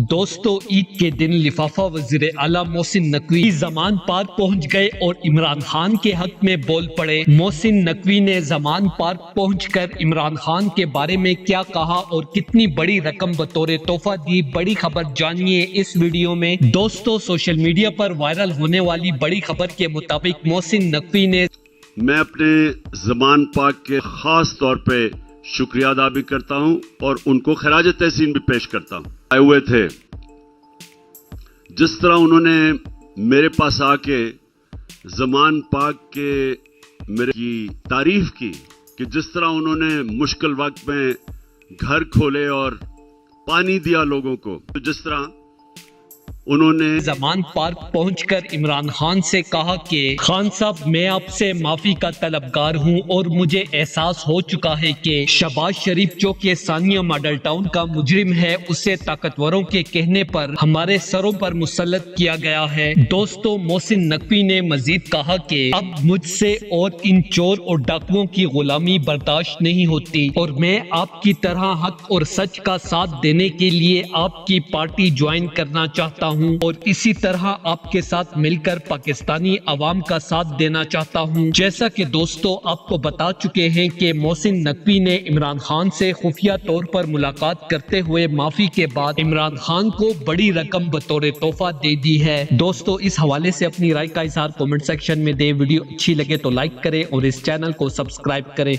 दोस्तों, ईद के दिन लिफाफा वजीर आला मोहसिन नकवी जमान पार्क पहुंच गए और इमरान खान के हक में बोल पड़े। मोहसिन नकवी ने जमान पार्क पहुंचकर इमरान खान के बारे में क्या कहा और कितनी बड़ी रकम बतौर तोहफा दी, बड़ी खबर जानिए इस वीडियो में। दोस्तों, सोशल मीडिया पर वायरल होने वाली बड़ी खबर के मुताबिक मोहसिन नकवी ने मैं अपने जमान पार्क के खास तौर पे शुक्रिया अदा भी करता हूं और उनको खराज तहसीन भी पेश करता हूं। आए हुए थे, जिस तरह उन्होंने मेरे पास आके जमान पार्क के मेरे की तारीफ की कि जिस तरह उन्होंने मुश्किल वक्त में घर खोले और पानी दिया लोगों को, तो जिस तरह उन्होंने जमान पार्क पहुंचकर इमरान खान से कहा कि खान साहब, मैं आपसे माफी का तलबगार हूं और मुझे एहसास हो चुका है कि शहबाज शरीफ जो कि सानिया मॉडल टाउन का मुजरिम है, उसे ताकतवरों के कहने पर हमारे सरों पर मुसल्लत किया गया है। दोस्तों, मोहसिन नकवी ने मजीद कहा कि अब मुझसे और इन चोर और डाकुओं की गुलामी बर्दाश्त नहीं होती और मैं आपकी तरह हक और सच का साथ देने के लिए आपकी पार्टी ज्वाइन करना चाहता हूं और इसी तरह आपके साथ मिलकर पाकिस्तानी अवाम का साथ देना चाहता हूं। जैसा कि दोस्तों आपको बता चुके हैं कि मोहसिन नकवी ने इमरान खान से खुफिया तौर पर मुलाकात करते हुए माफी के बाद इमरान खान को बड़ी रकम बतौर तोहफा दे दी है। दोस्तों, इस हवाले से अपनी राय का इजहार कमेंट सेक्शन में दे। वीडियो अच्छी लगे तो लाइक करें और इस चैनल को सब्सक्राइब करें।